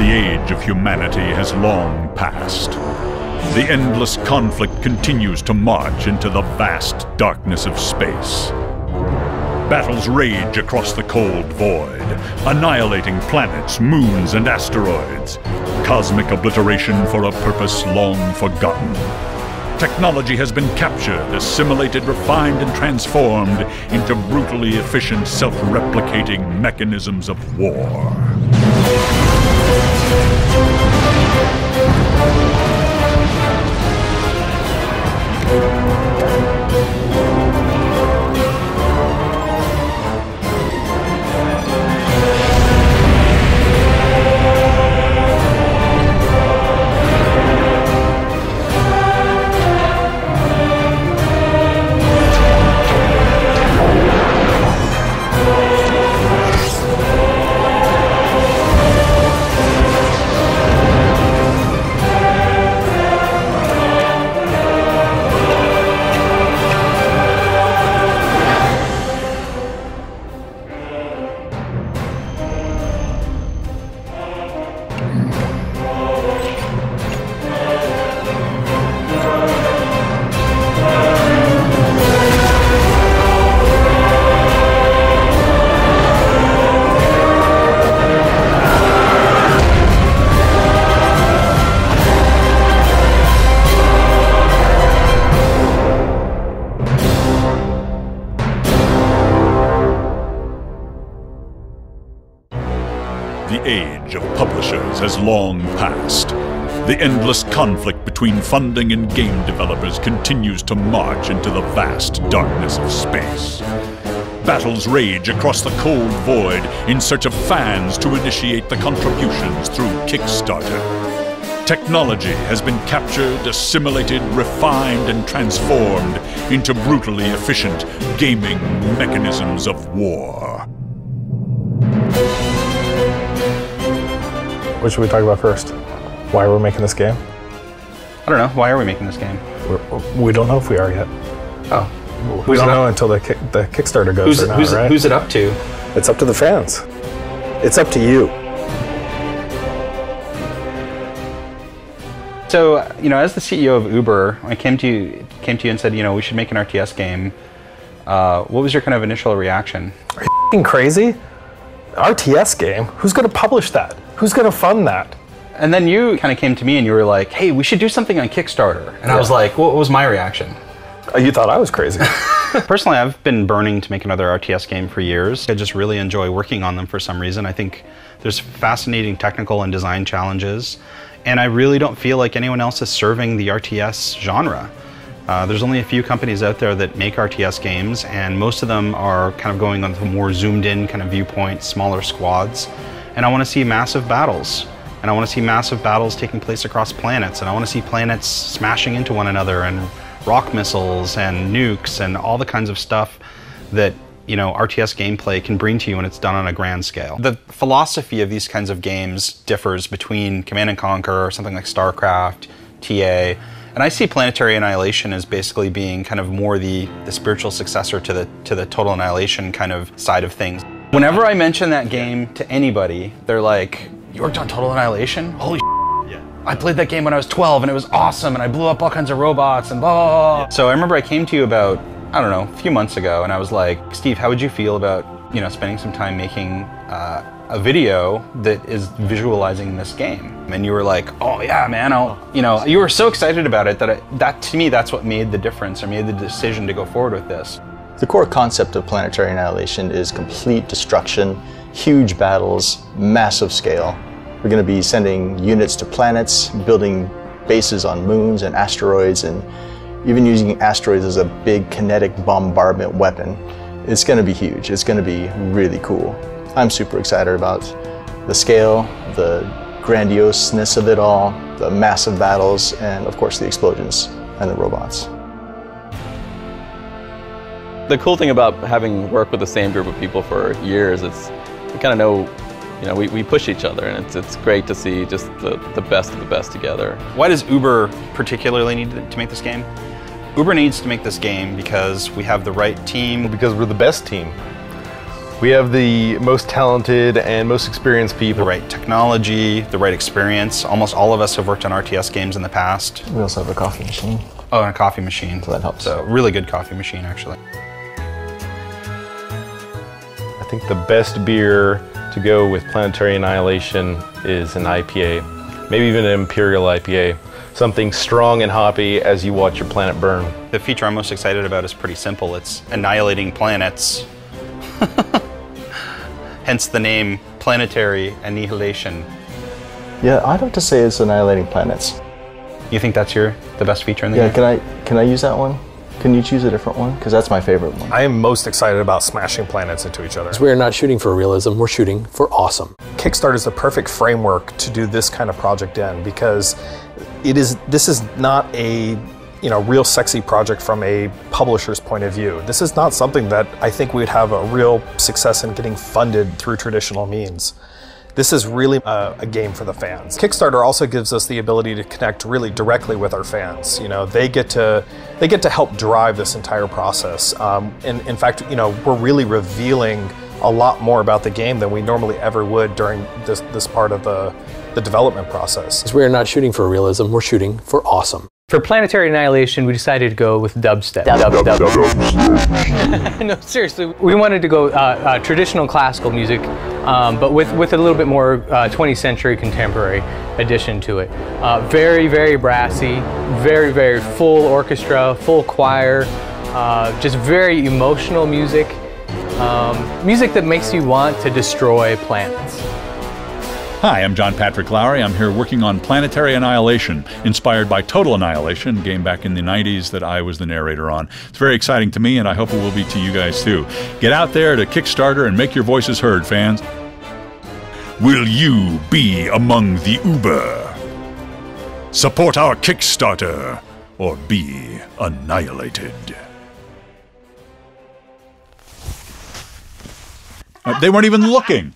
The age of humanity has long passed. The endless conflict continues to march into the vast darkness of space. Battles rage across the cold void, annihilating planets, moons, and asteroids. Cosmic obliteration for a purpose long forgotten. Technology has been captured, assimilated, refined, and transformed into brutally efficient, self-replicating mechanisms of war. The age of publishers has long passed. The endless conflict between funding and game developers continues to march into the vast darkness of space. Battles rage across the cold void in search of fans to initiate the contributions through Kickstarter. Technology has been captured, assimilated, refined, and transformed into brutally efficient gaming mechanisms of war. What should we talk about first? Why we're making this game? I don't know. Why are we making this game? We don't know if we are yet. Oh. We don't know until the Kickstarter goes right? Who's it up to? It's up to the fans. It's up to you. So, as the CEO of Uber, I came to you and said, we should make an RTS game. What was your kind of initial reaction? Are you f***ing crazy? RTS game? Who's going to publish that? Who's going to fund that? And then you kind of came to me and you were like, hey, we should do something on Kickstarter. And I was like, what was my reaction? You thought I was crazy. Personally, I've been burning to make another RTS game for years. I just really enjoy working on them for some reason. I think there's fascinating technical and design challenges. And I really don't feel like anyone else is serving the RTS genre. There's only a few companies out there that make RTS games, and most of them are kind of going on the more zoomed in kind of viewpoint, smaller squads. And I want to see massive battles. And I want to see massive battles taking place across planets. And I want to see planets smashing into one another, and rock missiles and nukes and all the kinds of stuff that RTS gameplay can bring to you when it's done on a grand scale. The philosophy of these kinds of games differs between Command & Conquer or something like StarCraft, TA, and I see Planetary Annihilation as basically being kind of more the spiritual successor to the Total Annihilation kind of side of things. Whenever I mention that game to anybody, they're like, you worked on Total Annihilation? Holy shit. Yeah. I played that game when I was 12 and it was awesome and I blew up all kinds of robots and blah, blah, blah. Yeah. So I remember I came to you about, I don't know, a few months ago, and I was like, Steve, how would you feel about, spending some time making a video that is visualizing this game? And you were like, oh yeah, man, you were so excited about it that to me, that's what made the difference or made the decision to go forward with this. The core concept of Planetary Annihilation is complete destruction, huge battles, massive scale. We're going to be sending units to planets, building bases on moons and asteroids, and even using asteroids as a big kinetic bombardment weapon. It's going to be huge. It's going to be really cool. I'm super excited about the scale, the grandioseness of it all, the massive battles, and of course the explosions and the robots. The cool thing about having worked with the same group of people for years is we kind of know, we push each other, and it's great to see just the best of the best together. Why does Uber particularly need to make this game? Uber needs to make this game because we have the right team. Because we're the best team. We have the most talented and most experienced people. The right technology, the right experience. Almost all of us have worked on RTS games in the past. We also have a coffee machine. Oh, and a coffee machine. So that helps. So really good coffee machine, actually. I think the best beer to go with Planetary Annihilation is an IPA, maybe even an Imperial IPA. Something strong and hoppy as you watch your planet burn. The feature I'm most excited about is pretty simple. It's annihilating planets. Hence the name Planetary Annihilation. Yeah, I'd have to say it's annihilating planets. You think that's the best feature in the Yeah, game? can I use that one? Can you choose a different one? Because that's my favorite one. I am most excited about smashing planets into each other. We're not shooting for realism, we're shooting for awesome. Kickstarter is the perfect framework to do this kind of project in, because this is not a real sexy project from a publisher's point of view. This is not something that I think we'd have a real success in getting funded through traditional means. This is really a game for the fans. Kickstarter also gives us the ability to connect really directly with our fans. They get to help drive this entire process. And in fact, we're really revealing a lot more about the game than we normally ever would during this part of the development process. We're not shooting for realism, we're shooting for awesome. For Planetary Annihilation, we decided to go with dubstep. No, seriously, we wanted to go traditional classical music, but with a little bit more 20th century contemporary addition to it. Very, very brassy, very, very full orchestra, full choir, just very emotional music. Music that makes you want to destroy planets. Hi, I'm John Patrick Lowry. I'm here working on Planetary Annihilation, inspired by Total Annihilation, a game back in the 90s that I was the narrator on. It's very exciting to me, and I hope it will be to you guys too. Get out there to Kickstarter and make your voices heard, fans. Will you be among the Uber? Support our Kickstarter, or be annihilated. They weren't even looking.